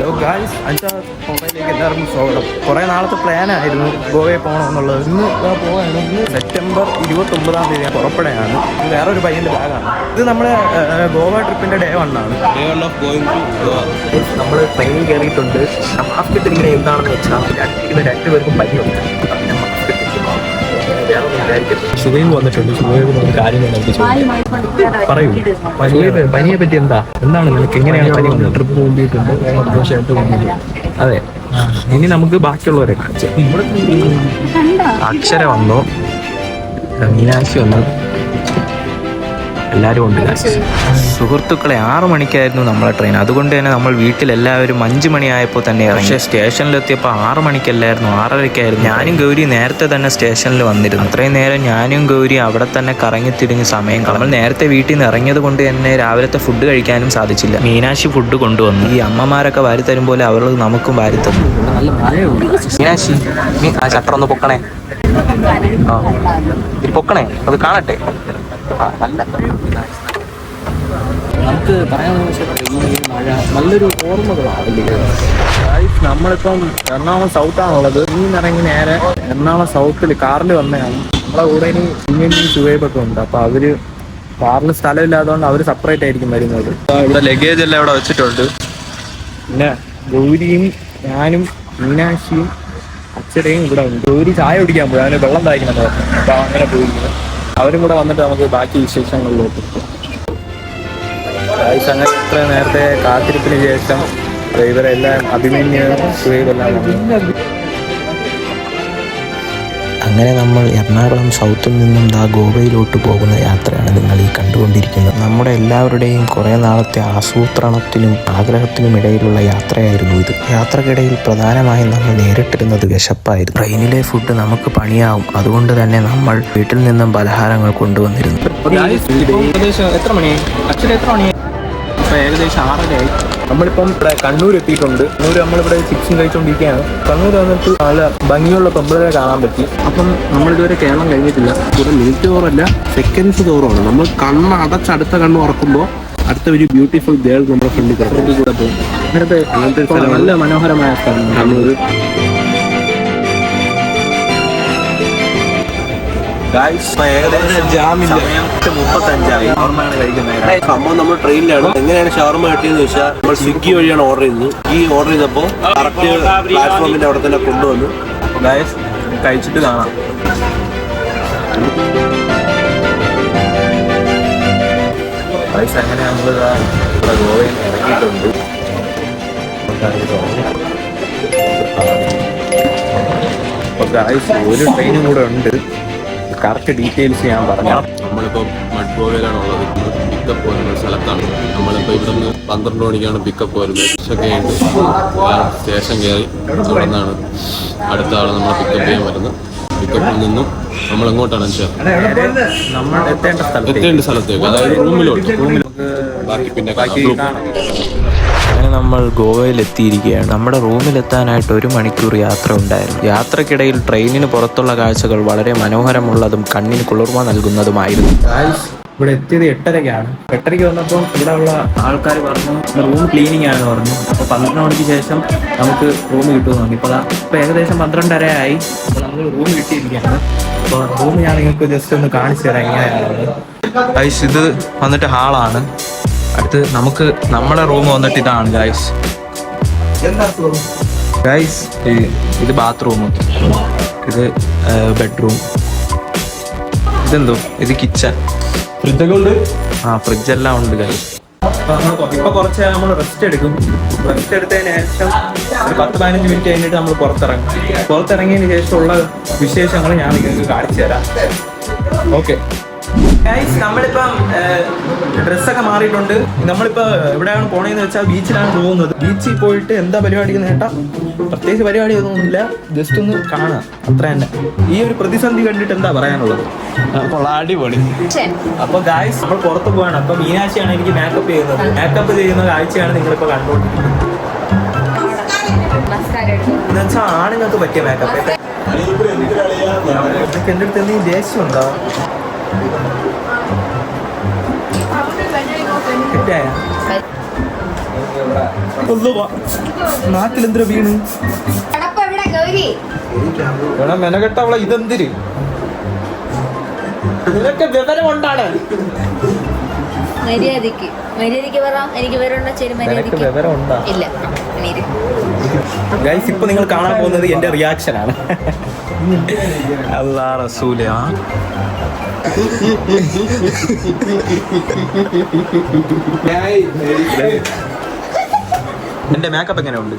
Hello guys, മൊബൈലിലേക്ക് എല്ലാവർക്കും സ്വാഗതം. കുറേ നാളത്തെ പ്ലാനായിരുന്നു ഗോവയിൽ പോകണമെന്നുള്ളത്. ഇന്ന് പോവുകയാണ്. ഇന്ന് സെപ്റ്റംബർ 29-ാം തീയതി പുറപ്പെടുകയാണ്. ഇത് വേറൊരു പയ്യൻ്റെ ബാഗാണ്. ഇത് നമ്മുടെ ഗോവ ട്രിപ്പിൻ്റെ ഡേ 1 ആണ്. നമ്മൾ ട്രെയിനിൽ കയറിയിട്ടുണ്ട്. മാസ്ക് ഇട്ടിരിക്കുന്നത് എന്താണെന്ന് വെച്ചാൽ രണ്ടുപേർക്കും പനിയുണ്ട്. സുഖയും വന്നിട്ടുണ്ട്. സുഖയും നമുക്ക് കാര്യങ്ങൾ പറയൂ. പനിയെ പറ്റി എന്താണ് നിനക്ക്? എങ്ങനെയാണ് പനി വന്നത്? ട്രിപ്പ് കൊണ്ടിട്ടുണ്ട്. അതെ, ഇനി നമുക്ക് ബാക്കിയുള്ളവരെ കാണിച്ചു. അക്ഷര വന്നു, മീനാക്ഷി വന്നു, എല്ലാവരും ഉണ്ട്. സുഹൃത്തുക്കളെ, 6 മണിക്കായിരുന്നു നമ്മളെ ട്രെയിൻ. അതുകൊണ്ട് തന്നെ നമ്മൾ വീട്ടിലെല്ലാവരും 5 മണിയായപ്പോൾ തന്നെ ഇറങ്ങി. പക്ഷേ സ്റ്റേഷനിലെത്തിയപ്പോൾ 6 മണിക്കല്ലായിരുന്നു, 6:30-ക്കായിരുന്നു. ഞാനും ഗൗരി നേരത്തെ തന്നെ സ്റ്റേഷനിൽ വന്നിരുന്നു. അത്രയും നേരം ഞാനും ഗൗരി അവിടെ തന്നെ കറങ്ങി തിരിഞ്ഞ് സമയം കളഞ്ഞു. നമ്മൾ നേരത്തെ വീട്ടിൽ നിന്ന് ഇറങ്ങിയത് കൊണ്ട് തന്നെ രാവിലത്തെ ഫുഡ് കഴിക്കാനും സാധിച്ചില്ല. മീനാക്ഷി ഫുഡ് കൊണ്ടുവന്നു. ഈ അമ്മമാരൊക്കെ വാരി തരും പോലെ അവർ നമുക്കും വാരി തന്നു. മീനാക്ഷി, ആ ഷട്ടർ ഒന്ന് പൊക്കണേ. ഇത് പൊക്കണേ, അത് കാണട്ടെ. നമുക്ക് പറയാമെന്ന് മഴ നല്ലൊരു ഓർമ്മകളാണ്. നമ്മളിപ്പം എറണാകുളം സൗത്താണുള്ളത്. ഇറങ്ങി നേരെ എറണാകുളം സൗത്തിൽ കാറിൽ വന്നതാണ്. നമ്മളെ കൂടെ ഇനി ഇങ്ങനെ സുവേബൊക്കെ ഉണ്ട്. അപ്പൊ അവര് കാറിൽ സ്ഥലമില്ലാത്തതുകൊണ്ട് അവര് സെപ്പറേറ്റ് ആയിരിക്കും വരുന്നത്. ഇവിടെ ലഗേജ് എല്ലാം ഇവിടെ വെച്ചിട്ടുണ്ട്. പിന്നെ ഗൗരിയും ഞാനും മീനാക്ഷിയും അച്ഛനെയും ഇവിടെ ഉണ്ട്. ഗൗരി ചായ കുടിക്കാൻ പോയി, അവന് വെള്ളം തായ്ക്കണമെന്ന് പറഞ്ഞു. അപ്പൊ അങ്ങനെ പോയിരിക്കുന്നത്. അവരും കൂടെ വന്നിട്ട് നമുക്ക് ബാക്കി വിശേഷങ്ങളിലോട്ട്. അങ്ങനെ ഇത്ര നേരത്തെ കാത്തിരിപ്പിന് ശേഷം ഇവരെല്ലാം അഭിമന്യു സുഹൈബെല്ലാം വന്നു. അങ്ങനെ നമ്മൾ എറണാകുളം സൗത്തിൽ നിന്നും ഗോവയിലോട്ട് പോകുന്ന യാത്രയാണ് നിങ്ങൾ ഈ കണ്ടുകൊണ്ടിരിക്കുന്നത്. നമ്മുടെ എല്ലാവരുടെയും കുറേ നാളത്തെ ആസൂത്രണത്തിനും ആഗ്രഹത്തിനും ഇടയിലുള്ള യാത്രയായിരുന്നു ഇത്. യാത്രക്കിടയിൽ പ്രധാനമായും നമ്മൾ നേരിട്ടിരുന്നത് വിശപ്പായിരുന്നു. ട്രെയിനിലെ ഫുഡ് നമുക്ക് പണിയാവും. അതുകൊണ്ട് തന്നെ നമ്മൾ വീട്ടിൽ നിന്നും പലഹാരങ്ങൾ കൊണ്ടുവന്നിരുന്നു. എത്ര മണിയായി? അച്ഛൻ എത്ര മണിയായി? ഇപ്പം ഏകദേശം 6:30 നമ്മളിപ്പം ഇവിടെ കണ്ണൂർ എത്തിയിട്ടുണ്ട്. കണ്ണൂർ നമ്മളിവിടെ ചിപ്സും കഴിച്ചുകൊണ്ടിരിക്കുകയാണ്. കണ്ണൂർ വന്നിട്ട് നല്ല ഭംഗിയുള്ള പെമ്പിളരെ കാണാൻ പറ്റി. അപ്പം നമ്മളിതുവരെ കേരളം കഴിഞ്ഞിട്ടില്ല. കൂടെ മിനിറ്റ് തോറല്ല, സെക്കൻഡ്സ് തോറുമാണ്. നമ്മൾ കണ്ണ് അടുത്ത കണ്ണ് ഉറക്കുമ്പോൾ അടുത്ത ഒരു ബ്യൂട്ടിഫുൾ ഗേൾ നമ്മുടെ ഫ്രണ്ടിൽ കൂടെ പോകും. അങ്ങനത്തെ നല്ല മനോഹരമായ സ്ഥലം കണ്ണൂർ. സംഭവം നമ്മൾ ട്രെയിനിലാണ്. എങ്ങനെയാണ് ഷവർമ കിട്ടിയെന്ന് വെച്ചാൽ നമ്മൾ സ്വിഗ്ഗി വഴിയാണ് ഓർഡർ ചെയ്തത്. ഈ ഓർഡർ ചെയ്തപ്പോൾ കറക്റ്റ് പ്ലാറ്റ്ഫോമിന്റെ അവിടെ തന്നെ കൊണ്ടുവന്നു. കഴിച്ചിട്ട് കാണാം. അങ്ങനെ നമ്മൾ ഇവിടെ ഗോവയിൽ ഇറങ്ങിയിട്ടുണ്ട്. ഒരു ട്രെയിനും കൂടെ ഉണ്ട്. കറക്റ്റ് ഡീറ്റെയിൽസ് ഞാൻ പറഞ്ഞു. നമ്മളിപ്പോൾ മഡ്ഗോവയിലാണുള്ളത്. പിക്കപ്പ് വരുന്ന സ്ഥലത്താണ്. നമ്മളിപ്പോൾ ഇവിടെ നിന്ന് 12 മണിക്കാണ് പിക്കപ്പ് വരുന്നത്. ഒക്കെ ഉണ്ട്. സ്റ്റേഷൻ കയറി അവിടെ നിന്നാണ് അടുത്ത ആൾ നമ്മളെ പിക്കപ്പ് ചെയ്യാൻ വരുന്നത്. പിക്കപ്പിൽ നിന്നും നമ്മൾ എങ്ങോട്ടാണ് നമ്മൾ എത്തേണ്ട സ്ഥലത്തേക്ക്, അതായത് റൂമിലോട്ട്. ബാക്കി പിന്നെ അങ്ങനെ നമ്മൾ ഗോവയിൽ എത്തിയിരിക്കുകയാണ്. നമ്മുടെ റൂമിലെത്താനായിട്ട് 1 മണിക്കൂർ യാത്ര ഉണ്ടായിരുന്നു. യാത്രക്കിടയിൽ ട്രെയിനിന് പുറത്തുള്ള കാഴ്ചകൾ വളരെ മനോഹരമുള്ളതും കണ്ണിന് കുളിർമ നൽകുന്നതുമായിരുന്നു. ഇവിടെ എത്തിയത് 8:30-ക്കാണ്. 8:30-ക്ക് വന്നപ്പോൾ ഇവിടെ ഉള്ള ആൾക്കാർ പറഞ്ഞു റൂം ക്ലീനിങ് ആണെന്ന് പറഞ്ഞു. അപ്പോൾ 12 മണിക്ക് ശേഷം നമുക്ക് റൂം കിട്ടുമെന്ന്. ഇപ്പോൾ ഏകദേശം 12:30 ആയി. അപ്പോൾ നമുക്ക് റൂം കിട്ടിയിരിക്കുകയാണ്. അപ്പോൾ റൂം ഞാൻ നിങ്ങൾക്ക് ജസ്റ്റ് ഒന്ന് കാണിച്ചു തരാം എങ്ങനെയാണ്. ഇത് വന്നിട്ട് ഹാളാണ്. അടുത്ത് നമുക്ക് നമ്മുടെ റൂം വന്നിട്ട് ഇതാണ് ഗൈസ്. ഇത് ബാത്റൂം, ഇത് ബെഡ്റൂം, ഇതെന്തോ ഇത് കിച്ചൺ, ഫ്രിഡ്ജൊക്കെ ഉണ്ട്. ഫ്രിഡ്ജെല്ലാം ഉണ്ട് ഗൈസ്. ഇപ്പൊ കുറച്ച് നമ്മൾ റെസ്റ്റ് എടുക്കും. റെസ്റ്റ് എടുത്തതിന് ശേഷം ഒരു 10-15 മിനിറ്റ് കഴിഞ്ഞിട്ട് നമ്മൾ പുറത്തിറങ്ങിയതിന് ശേഷമുള്ള വിശേഷങ്ങൾ ഞാൻ നിങ്ങൾക്ക് കാണിച്ചു തരാം. ഓക്കെ ഗൈസ്, നമ്മളിപ്പം ഡ്രസ്സൊക്കെ മാറിയിട്ടുണ്ട്. നമ്മളിപ്പോൾ എവിടെയാണ് പോണേന്ന് വെച്ചാൽ ബീച്ചിലാണ് പോകുന്നത്. ബീച്ചിൽ പോയിട്ട് എന്താ പരിപാടി എന്ന് കേട്ടാൽ പ്രത്യേകിച്ച് പരിപാടി ഒന്നുമില്ല, ജസ്റ്റ് ഒന്ന് കാണാം, അത്ര തന്നെ. ഈ ഒരു പ്രതിസന്ധി കണ്ടിട്ട് എന്താ പറയാനുള്ളത്? അടിപൊളി. അപ്പൊ ഗൈസ്, നമ്മൾ പുറത്ത് പോവാണ്. അപ്പൊ മീനാക്ഷിയാണ് എനിക്ക് മേക്കപ്പ് ചെയ്യുന്നത്. മേക്കപ്പ് ചെയ്യുന്ന കാഴ്ചയാണ് നിങ്ങളിപ്പോ കണ്ടുകൊണ്ടിരിക്കുന്നത്. എന്നുവെച്ചാൽ ആണുങ്ങൾക്ക് പറ്റിയ മേക്കപ്പ്. എനിക്ക് എൻ്റെ അടുത്ത് എന്തെങ്കിലും ദേഷ്യം ഉണ്ടോ? നാട്ടിലെന്തോ വീണ് മെനകെട്ടവളെ ഇതെന്തിര് നിനക്ക് വിവരം കൊണ്ടാണ് മര്യാദക്ക് പറ. എനിക്ക് വിവരം ഉണ്ടാ ഇല്ല. ഗൈസ് ഇപ്പൊ നിങ്ങൾ കാണാൻ പോകുന്നത് എന്റെ റിയാക്ഷൻ ആണ്. അല്ലാ റസൂല എന്റെ മേക്കപ്പ് എങ്ങനെയുണ്ട്?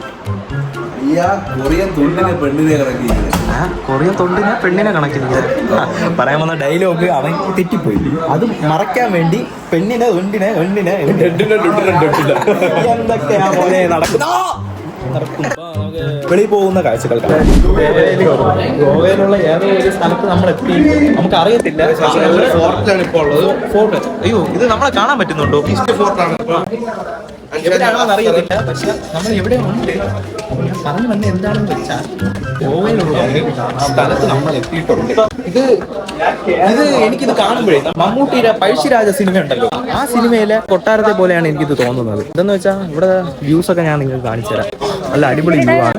കൊറിയൻ തൊണ്ടിനെ പെണ്ണിനെ കണക്കിരിക്കുന്നത് പറയാൻ വന്ന ഡയലോഗ് അവൻ തെറ്റിപ്പോയി. അത് മറയ്ക്കാൻ വേണ്ടി പെണ്ണിനെ എന്തൊക്കെയാ പോലെ നടക്കുന്ന വെളിയിൽ പോകുന്ന കാഴ്ചകൾ. ഗോവയിലുള്ള ഏതോ ഒരു സ്ഥലത്ത് നമ്മൾ എത്തി, നമുക്ക് അറിയത്തില്ല. ഫോർട്ട്. അയ്യോ, ഇത് നമ്മളെ കാണാൻ പറ്റുന്നുണ്ടോ? എവിടെയാണെന്ന് അറിയത്തില്ല, പക്ഷെ നമ്മൾ എവിടെ ഉണ്ട്. പറഞ്ഞു വന്ന് എന്താണെന്ന് വെച്ചാൽ ഗോവയിലുള്ള സ്ഥലത്ത് നമ്മൾ എത്തിയിട്ടുണ്ട്. ഇത് എനിക്കിത് കാണുമ്പോഴേ മമ്മൂട്ടിയുടെ പഴശ്ശിരാജ സിനിമ ഉണ്ടല്ലോ, ആ സിനിമയിലെ കൊട്ടാരത്തെ പോലെയാണ് എനിക്കിത് തോന്നുന്നത്. ഇതെന്ന് വെച്ചാൽ ഇവിടെ വ്യൂസ് ഒക്കെ ഞാൻ നിങ്ങൾക്ക് കാണിച്ചു തരാം. നല്ല അടിപൊളി വ്യൂ ആണ്.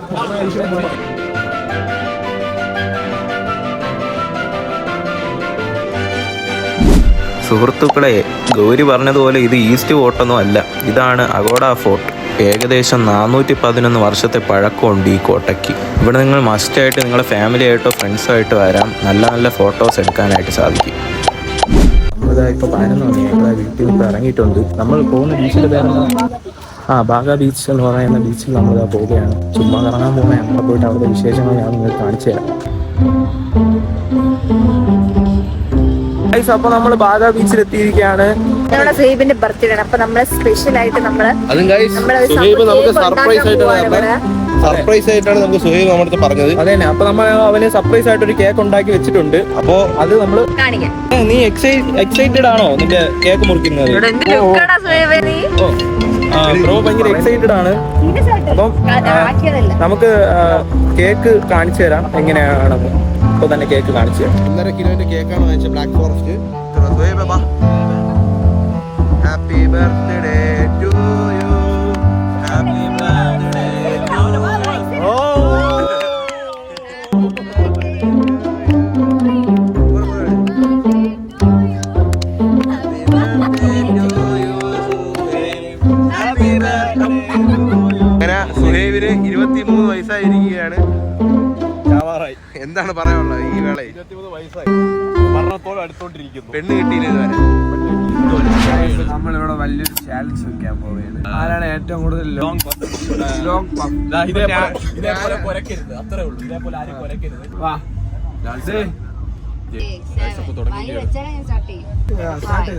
സുഹൃത്തുക്കളെ, ഗൗരി പറഞ്ഞതുപോലെ ഇത് ഈസ്റ്റ് ഫോർട്ടൊന്നും അല്ല, ഇതാണ് അഗോഡ ഫോർട്ട്. ഏകദേശം 411 വർഷത്തെ പഴക്കമുണ്ട് ഈ കോട്ടയ്ക്ക്. ഇവിടെ നിങ്ങൾ മസ്റ്റായിട്ട് നിങ്ങളുടെ ഫാമിലി ആയിട്ടോ ഫ്രണ്ട്സായിട്ട് വരാം. നല്ല നല്ല ഫോട്ടോസ് എടുക്കാനായിട്ട് സാധിക്കും. നമ്മളിതാ ഇപ്പോൾ 11 മണിയായി വീട്ടിൽ ഇപ്പോൾ ഇറങ്ങിയിട്ടുണ്ട്. നമ്മൾ പോകുന്ന ബീച്ചിൽ പേര് ബാഗ ബീച്ച് എന്ന് പറയുന്ന ബീച്ചിൽ നമ്മളിതാ പോവുകയാണ്. ചുമ്മാ കറങ്ങാൻ പോകുന്നതാണ്. അവിടെ പോയിട്ട് അവിടുത്തെ വിശേഷങ്ങൾ ഞാൻ നിങ്ങൾക്ക് കാണിച്ചു തരാം. അപ്പൊ നമ്മള് ബാഗ ബീച്ചിൽ എത്തിയിരിക്കുകയാണ്. നമ്മുടെ സുഹൈബിന്റെ ബർത്ത്ഡേ ആണ്. അപ്പൊ നമ്മള് സ്പെഷ്യൽ ആയിട്ട് സർപ്രൈസ് ആയിട്ടാണ് നമുക്ക് സുഹൈബ് നമ്മുടെ അടുത്ത് പറഞ്ഞത്. അതെ, അപ്പൊ നമ്മൾ അവന് സർപ്രൈസ് ആയിട്ട് ഒരു കേക്ക് ഉണ്ടാക്കി വെച്ചിട്ടുണ്ട്. അപ്പൊ അത് നമ്മള് കാണിക്കാം. നീ എക്സൈറ്റഡ് ആണോ നിന്റെ കേക്ക് മുറിക്കുന്നത്? ബ്രോ ഭയങ്കര എക്സൈറ്റഡ് ആണ്. അപ്പം നമുക്ക് കേക്ക് കാണിച്ചു തരാം എങ്ങനെയാണെന്ന്. ഇപ്പൊ തന്നെ കേക്ക് കാണിച്ചു തരാം. 1.5 കിലോന്റെ കേക്കാണ് വാങ്ങിച്ചത്, black forest. Happy birthday to you, happy birthday to you. അങ്ങനെ സുഹൈബിന് 23 വയസ്സായിരിക്കുകയാണ്. എന്താണ് പറയാനുള്ളത് ഈ വേളയിൽ? 23 വയസ്സായി, മരണത്തോട് അടുത്തോണ്ടിരിക്കുന്നു. പെണ്ണ് കിട്ടിയില്ല ഇതുവരെ. നമ്മളിവിടെ വലിയൊരു ചാലഞ്ച് വെക്കാൻ പോവുകയാണ്. ആരാണ് ഏറ്റവും കൂടുതൽ ലോങ്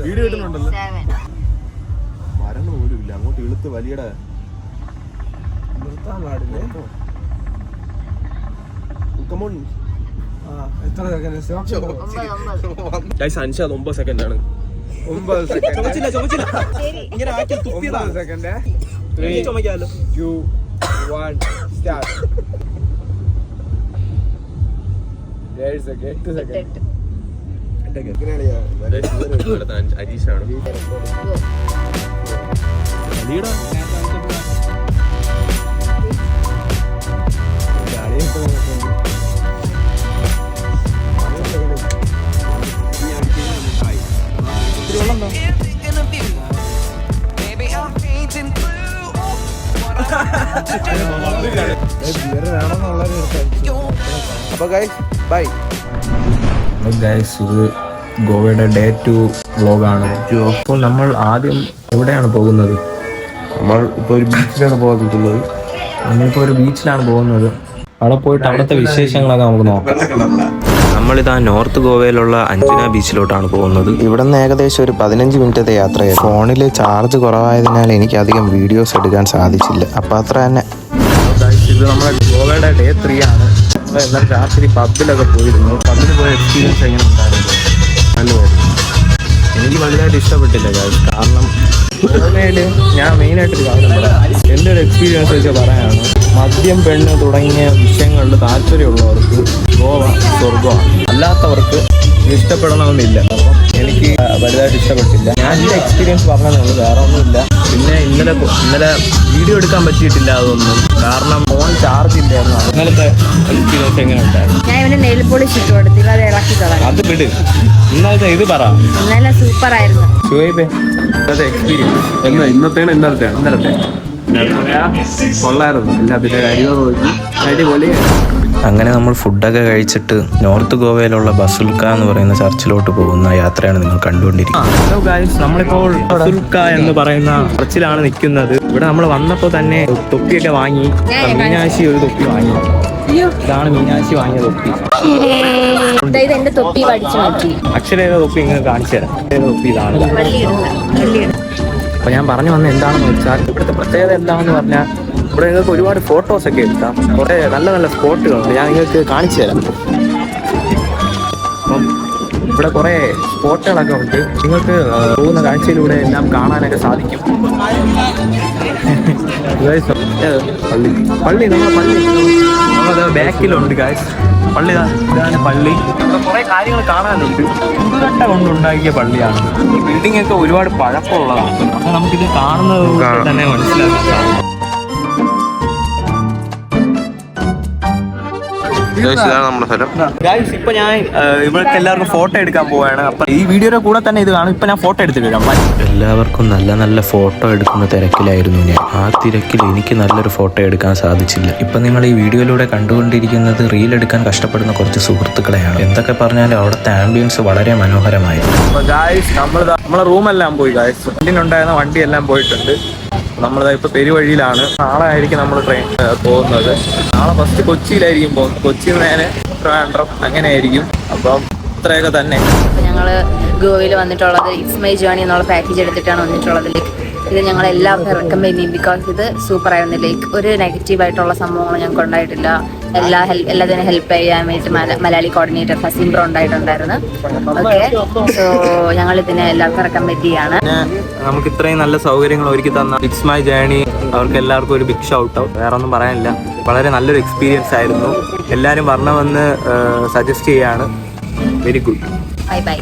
വീഡിയോ കിട്ടുന്നുണ്ടല്ലോ. മരണം പോലും ഇല്ല, അങ്ങോട്ട് ഇളുത്ത് വലിയടാ. നിർത്താൻ പാടില്ലേ? എത്ര സെക്കൻഡ്? 9 സെക്കൻഡ് ആണ്. 9 സെക്കൻഡ്. ഇങ്ങനെ ആക്കി തുപ്പിയതാ. 9 സെക്കൻഡ്. 3, 2, 1 സ്റ്റാർട്ട്. 8 സെക്കൻഡ്. അരീഷാണ്. അപ്പൊ ഗൈസ് ബൈ. ഗൈസ്, ഇത് ഗോവയുടെ ഡേ 2 വ്ലോഗാണ്. അപ്പോൾ നമ്മൾ ആദ്യം എവിടെയാണ് പോകുന്നത്? നമ്മൾ ഇപ്പൊ ഒരു ബീച്ചിലാണ് പോകുന്നത്. നമ്മളിപ്പോൾ ഒരു ബീച്ചിലാണ് പോകുന്നത്. അവിടെ പോയിട്ട് അവിടുത്തെ വിശേഷങ്ങളൊക്കെ നമുക്ക് നോക്കാം. നമ്മളിതാ നോർത്ത് ഗോവയിലുള്ള അഞ്ജന ബീച്ചിലോട്ടാണ് പോകുന്നത്. ഇവിടെ നിന്ന് ഏകദേശം ഒരു 15 മിനിറ്റത്തെ യാത്രയായി. ഫോണിൽ ചാർജ് കുറവായതിനാൽ എനിക്ക് അധികം വീഡിയോസ് എടുക്കാൻ സാധിച്ചില്ല. അപ്പം അത്ര തന്നെ. ഇത് നമ്മുടെ ഗോവയുടെ ഡേ 3 ആണ്. എന്നാൽ രാത്രി പബ്ബിലൊക്കെ പോയിരുന്നു. പബ്ബിൽ പോയ എക്സ്പീരിയൻസ് എങ്ങനെ ഉണ്ടായിരുന്നു? നല്ലതായിരുന്നു. എനിക്ക് വലുതായിട്ട് ഇഷ്ടപ്പെട്ടില്ല കാരണം ഗോവയിൽ ഞാൻ മെയിനായിട്ടൊരു കാര്യം പറയാം. എൻ്റെ ഒരു എക്സ്പീരിയൻസ് വെച്ച് പറയാനാണ്, മദ്യം, പെണ്ണ് തുടങ്ങിയ വിഷയങ്ങളിൽ താല്പര്യമുള്ളവർക്ക് ഗോവ സ്വർഗമാണ്. അല്ലാത്തവർക്ക് ഇഷ്ടപ്പെടണമെന്നില്ല. അപ്പം എനിക്ക് വലുതായിട്ട് ഇഷ്ടപ്പെട്ടില്ല. ഞാൻ എൻ്റെ എക്സ്പീരിയൻസ് പറഞ്ഞതേ വേറെ ഒന്നുമില്ല. പിന്നെ ഇന്നലെ വീഡിയോ എടുക്കാൻ പറ്റിയിട്ടില്ല അതൊന്നും, കാരണം ഫോൺ ചാർജ് ഇല്ലായിരുന്നു. ഇന്നലത്തെ എക്സ്പീരിയൻസ് എങ്ങനെ ഉണ്ടായിരുന്നു? ഞാൻ ഇവന് നെയിൽ പോളിഷ് ഇട്ട് കൊടുത്തില്ല, അത് ഇളക്കി കളഞ്ഞു. അത് വിട്, ഇന്നലത്തെ ഇത് പറ. ഇന്നലെ സൂപ്പർ ആയിരുന്നു. ഷുഹൈബേ, ഇന്നത്തെ എക്സ്പീരിയൻസ് ഇന്നലത്തെ കൊള്ളായിരുന്നു. എല്ലാത്തിൻ്റെ കാര്യങ്ങൾ നോക്കി അടിപൊളിയായിരുന്നു. അങ്ങനെ നമ്മൾ ഫുഡൊക്കെ കഴിച്ചിട്ട് നോർത്ത് ഗോവയിലുള്ള ബസുൽക്ക എന്ന് പറയുന്ന ചർച്ചിലോട്ട് പോകുന്ന യാത്രയാണ് നിങ്ങൾ കണ്ടുകൊണ്ടിരിക്കുന്നത്. ഹലോ ഗൈസ്, നമ്മളിപ്പോൾ ബസുൽക്ക എന്ന് പറയുന്ന ചർച്ചിലാണ് നിൽക്കുന്നത്. ഇവിടെ നമ്മൾ വന്നപ്പോൾ തന്നെ തൊപ്പിയൊക്കെ വാങ്ങി. മീനാശി ഒരു തൊപ്പി വാങ്ങി. ഇതാണ് മീനാശി വാങ്ങിയ തൊപ്പി. ഇത് എന്റെ തൊപ്പി പഠിച്ചു നോക്കി. അക്ഷരയുടെ തൊപ്പി ഇങ്ങനെ കാണിച്ചു തരാം. തൊപ്പി ഇതാണ്. അപ്പൊ ഞാൻ പറഞ്ഞു വന്ന എന്താണെന്ന് വെച്ചാൽ, ഇവിടുത്തെ പ്രത്യേകത എന്താണെന്ന് പറഞ്ഞാൽ, ഇവിടെ നിങ്ങൾക്ക് ഒരുപാട് ഫോട്ടോസ് ഒക്കെ എടുക്കാം. കുറേ നല്ല നല്ല സ്പോട്ടുകളുണ്ട്. ഞാൻ നിങ്ങൾക്ക് കാണിച്ചു തരാം. അപ്പം ഇവിടെ കുറേ സ്പോട്ടുകളൊക്കെ ഉണ്ട്. നിങ്ങൾക്ക് പോകുന്ന കാഴ്ചയിലൂടെ എല്ലാം കാണാനൊക്കെ സാധിക്കും. പള്ളി നമ്മളത് ബാക്കിലുണ്ട് ഗായ്സ്. പള്ളി ഇതാണ് പള്ളി. കുറേ കാര്യങ്ങൾ കാണാനുണ്ട്. കട്ട കൊണ്ടുണ്ടാക്കിയ പള്ളിയാണ്. ഈ ബിൽഡിംഗ് ഒക്കെ ഒരുപാട് പഴക്കമുള്ളതാണ്. അപ്പോൾ നമുക്കിത് കാണുന്നത് തന്നെ മനസ്സിലാക്കാൻ സാധിക്കും. ഗായ്സ്, ഇപ്പൊ ഞാൻ ഇവിടത്തെ എല്ലാവർക്കും ഫോട്ടോ എടുക്കാൻ പോവാണ്. അപ്പൊ ഈ വീഡിയോയുടെ കൂടെ തന്നെ ഇത് കാണും. ഇപ്പൊ ഞാൻ ഫോട്ടോ എടുത്തിട്ട് വരാം. എല്ലാവർക്കും നല്ല നല്ല ഫോട്ടോ എടുക്കുന്ന തിരക്കിലായിരുന്നു ഞാൻ. ആ തിരക്കിൽ എനിക്ക് നല്ലൊരു ഫോട്ടോ എടുക്കാൻ സാധിച്ചില്ല. ഇപ്പൊ നിങ്ങൾ ഈ വീഡിയോയിലൂടെ കണ്ടുകൊണ്ടിരിക്കുന്നത് റീൽ എടുക്കാൻ കഷ്ടപ്പെടുന്ന കുറച്ച് സുഹൃത്തുക്കളെയാണ്. എന്തൊക്കെ പറഞ്ഞാലും അവിടുത്തെ ആംബിയൻസ് വളരെ മനോഹരമായിരുന്നു. ഗായ്സ്, നമ്മളെ റൂമെല്ലാം പോയി. ഗായ്സ്, വണ്ടിയിലുണ്ടായിരുന്ന വണ്ടിയെല്ലാം പോയിട്ടുണ്ട്. നമ്മളിതാ ഇപ്പൊ പെരുവഴിയിലാണ്. നാളെ ആയിരിക്കും നമ്മൾ ട്രെയിൻ പോകുന്നത്. നാളെ ഫസ്റ്റ് കൊച്ചിയിലായിരിക്കും പോകുന്നത്. കൊച്ചിയിൽ നേരെ ട്രിവാൻഡ്രം, അങ്ങനെ ആയിരിക്കും. അപ്പം ഇത്രയൊക്കെ തന്നെ. ഞങ്ങള് ഗോവയിൽ വന്നിട്ടുള്ളത് ഇറ്റ്സ് മൈ ജേണി എന്നുള്ള പാക്കേജ് എടുത്തിട്ടാണ് വന്നിട്ടുള്ളത്. ഇത് ഞങ്ങൾ എല്ലാവർക്കും റെക്കമെൻഡ് ചെയ്യും. ബിക്കോസ് ഇത് സൂപ്പർ ആയിരുന്നു. ഒരു നെഗറ്റീവായിട്ടുള്ള സംഭവങ്ങൾ ഞങ്ങൾക്ക് ഉണ്ടായിട്ടില്ല. എല്ലാത്തിനും ഹെൽപ്പ് ചെയ്യാൻ വേണ്ടി മലയാളി കോർഡിനേറ്റർ ഫസീം ബ്രോ ഉണ്ടായിട്ടുണ്ടായിരുന്നു. ഓക്കെ, സോ ഞങ്ങൾ ഇതിനെ എല്ലാവർക്കും റെക്കമെൻഡ് ചെയ്യാണ്. നമുക്ക് ഇത്രയും നല്ല സൗകര്യങ്ങൾ ഒരുക്കി തന്ന ഇറ്റ്സ് മൈ ജേണി അവർക്ക് എല്ലാവർക്കും ഒരു ബിഗ് ഷൗട്ട് ഔട്ട്. വേറെ ഒന്നും പറയാനില്ല. വളരെ നല്ലൊരു എക്സ്പീരിയൻസ് ആയിരുന്നു. എല്ലാവരും വരണമെന്ന് സജസ്റ്റ് ചെയ്യാണ്. Very good. Bye bye.